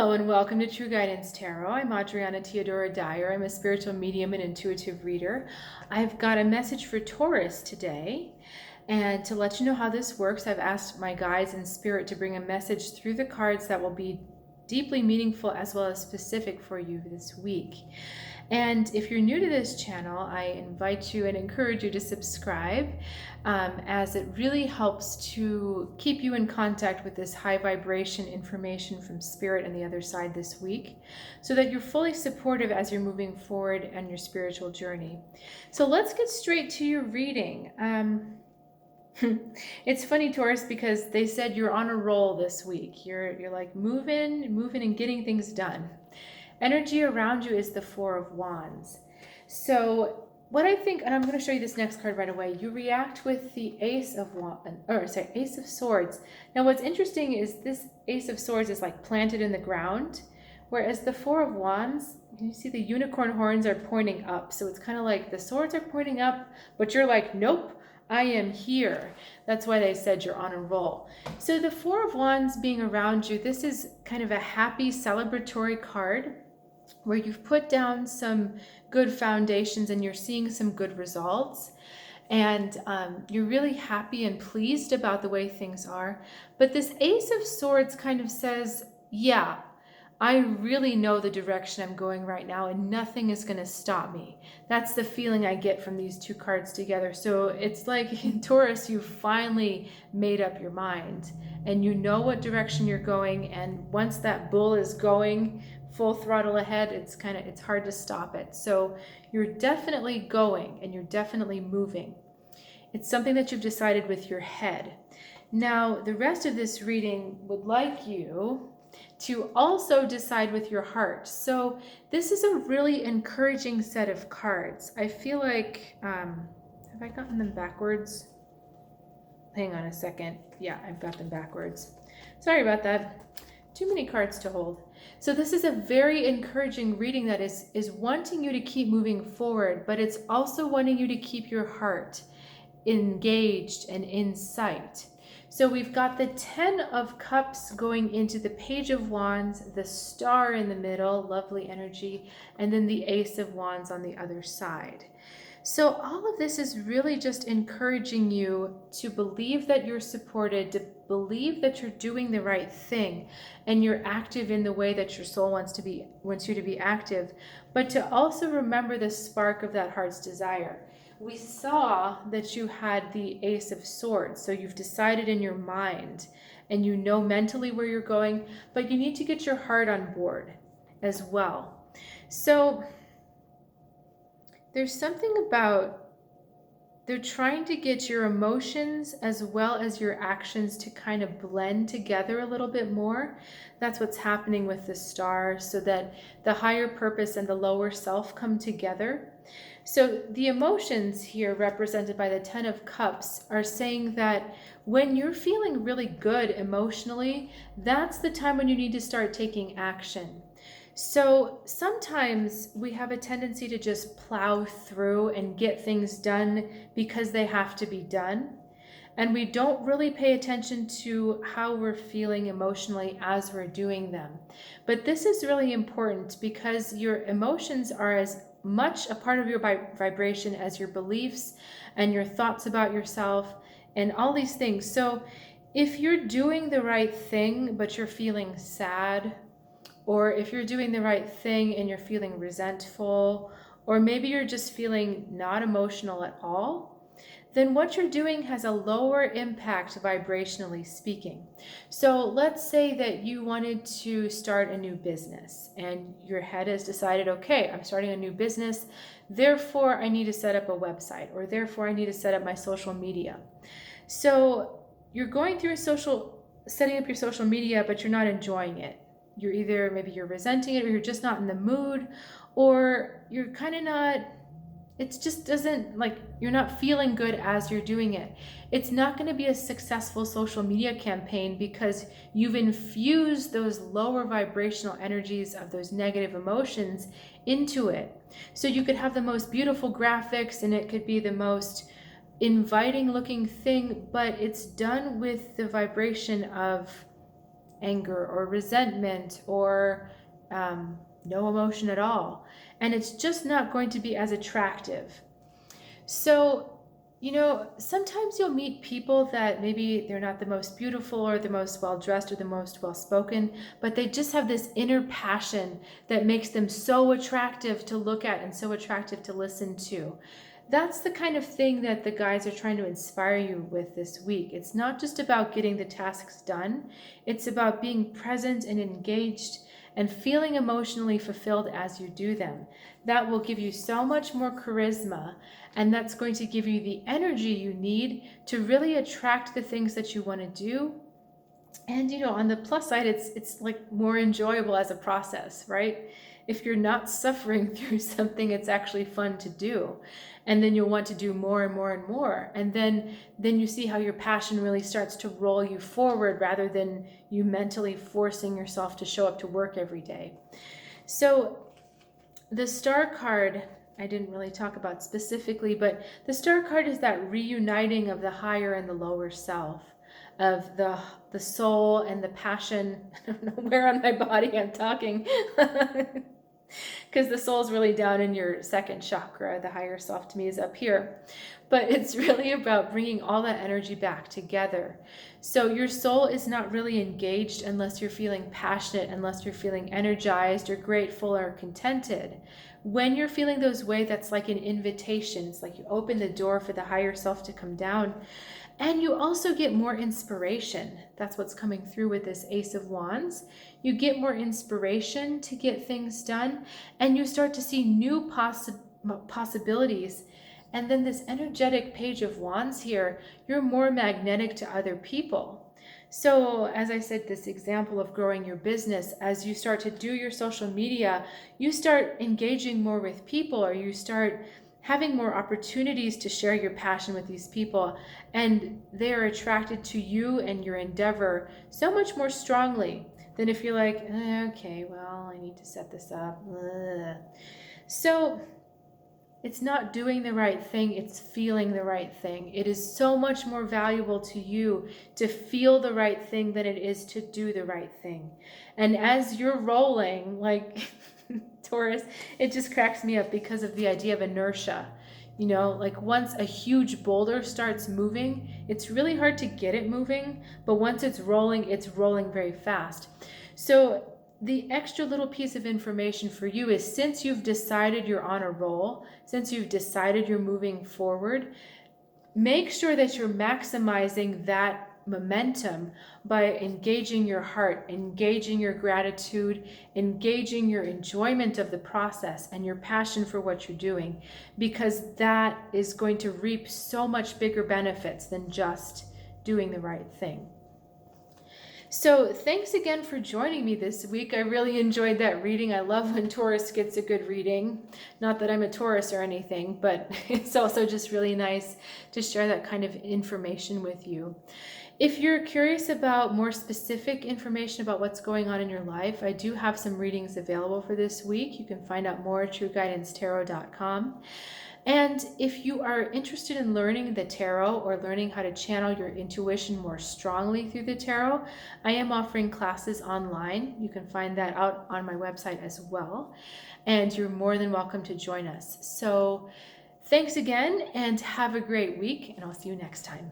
Hello and welcome to True Guidance Tarot. I'm Adriana Teodoro-Dier. I'm a spiritual medium and intuitive reader. I've got a message for Taurus today. And to let you know how this works, I've asked my guides in spirit to bring a message through the cards that will be deeply meaningful as well as specific for you this week. And if you're new to this channel, I invite you and encourage you to subscribe, as it really helps to keep you in contact with this high vibration information from Spirit and the other side this week, so that you're fully supportive as you're moving forward on your spiritual journey. So let's get straight to your reading. It's funny, Taurus, because they said you're on a roll this week. You're like moving and getting things done. Energy around you is the Four of Wands. So what I think, and I'm going to show you this next card right away, you react with the Ace of Swords. Now what's interesting is this Ace of Swords is like planted in the ground, whereas the Four of Wands, you see the unicorn horns are pointing up. So it's kind of like the swords are pointing up, but you're like, nope, I am here. That's why they said you're on a roll. So the Four of Wands being around you, this is kind of a happy celebratory card where you've put down some good foundations and you're seeing some good results. And you're really happy and pleased about the way things are. But this Ace of Swords kind of says, yeah, I really know the direction I'm going right now and nothing is going to stop me. That's the feeling I get from these two cards together. So it's like in Taurus, you finally made up your mind and you know what direction you're going. And once that bull is going full throttle ahead, it's hard to stop it. So you're definitely going and you're definitely moving. It's something that you've decided with your head. Now, the rest of this reading would like you to also decide with your heart. So this is a really encouraging set of cards. I feel like, have I gotten them backwards? Hang on a second. Yeah, I've got them backwards. Sorry about that. Too many cards to hold. So this is a very encouraging reading that is wanting you to keep moving forward, but it's also wanting you to keep your heart engaged and in sight. So we've got the 10 of Cups going into the Page of Wands, the Star in the middle, lovely energy, and then the Ace of Wands on the other side. So all of this is really just encouraging you to believe that you're supported, to believe that you're doing the right thing and you're active in the way that your soul wants you to be active, but to also remember the spark of that heart's desire. We saw that you had the Ace of Swords, so you've decided in your mind and you know mentally where you're going, but you need to get your heart on board as well. So there's something about they're trying to get your emotions as well as your actions to kind of blend together a little bit more. That's what's happening with the Star, so that the higher purpose and the lower self come together. So the emotions here represented by the 10 of Cups are saying that when you're feeling really good emotionally, that's the time when you need to start taking action. So sometimes we have a tendency to just plow through and get things done because they have to be done. And we don't really pay attention to how we're feeling emotionally as we're doing them. But this is really important because your emotions are as much a part of your vibration as your beliefs and your thoughts about yourself and all these things. So if you're doing the right thing, but you're feeling sad, or if you're doing the right thing and you're feeling resentful, or maybe you're just feeling not emotional at all, then what you're doing has a lower impact vibrationally speaking. So let's say that you wanted to start a new business and your head has decided, okay, I'm starting a new business, therefore I need to set up a website, or therefore I need to set up my social media. So you're going through setting up your social media, but you're not enjoying it. You're either, maybe you're resenting it, or you're just not in the mood, or you're kind of not, it just doesn't, like, you're not feeling good as you're doing it. It's not going to be a successful social media campaign because you've infused those lower vibrational energies of those negative emotions into it. So you could have the most beautiful graphics and it could be the most inviting looking thing, but it's done with the vibration of anger or resentment or no emotion at all. And it's just not going to be as attractive. So, sometimes you'll meet people that maybe they're not the most beautiful or the most well-dressed or the most well-spoken, but they just have this inner passion that makes them so attractive to look at and so attractive to listen to. That's the kind of thing that the guides are trying to inspire you with this week. It's not just about getting the tasks done. It's about being present and engaged and feeling emotionally fulfilled as you do them. That will give you so much more charisma, and that's going to give you the energy you need to really attract the things that you want to do. And on the plus side, it's like more enjoyable as a process, right? If you're not suffering through something, it's actually fun to do. And then you'll want to do more and more and more. And then you see how your passion really starts to roll you forward rather than you mentally forcing yourself to show up to work every day. So the star card, I didn't really talk about specifically, but the star card is that reuniting of the higher and the lower self, of the soul and the passion. I don't know where on my body I'm talking. Because the soul's really down in your second chakra. The higher self to me is up here. But it's really about bringing all that energy back together. So your soul is not really engaged unless you're feeling passionate, unless you're feeling energized or grateful or contented. When you're feeling those ways, that's like an invitation. It's like you open the door for the higher self to come down. And you also get more inspiration. That's what's coming through with this Ace of Wands. You get more inspiration to get things done, and you start to see new possibilities. And then this energetic Page of Wands here, you're more magnetic to other people. So as I said, this example of growing your business, as you start to do your social media, you start engaging more with people, or you start having more opportunities to share your passion with these people, and they are attracted to you and your endeavor so much more strongly than if you're like, okay, well, I need to set this up. Ugh. So it's not doing the right thing, it's feeling the right thing. It is so much more valuable to you to feel the right thing than it is to do the right thing. And as you're rolling, like Taurus, it just cracks me up because of the idea of inertia. Like once a huge boulder starts moving, it's really hard to get it moving, but once it's rolling very fast. So the extra little piece of information for you is, since you've decided you're on a roll, since you've decided you're moving forward, make sure that you're maximizing that momentum by engaging your heart, engaging your gratitude, engaging your enjoyment of the process and your passion for what you're doing, because that is going to reap so much bigger benefits than just doing the right thing. So thanks again for joining me this week. I really enjoyed that reading. I love when Taurus gets a good reading. Not that I'm a Taurus or anything, but it's also just really nice to share that kind of information with you. If you're curious about more specific information about what's going on in your life, I do have some readings available for this week. You can find out more at trueguidancetarot.com. And if you are interested in learning the tarot or learning how to channel your intuition more strongly through the tarot, I am offering classes online. You can find that out on my website as well. And you're more than welcome to join us. So thanks again, and have a great week, and I'll see you next time.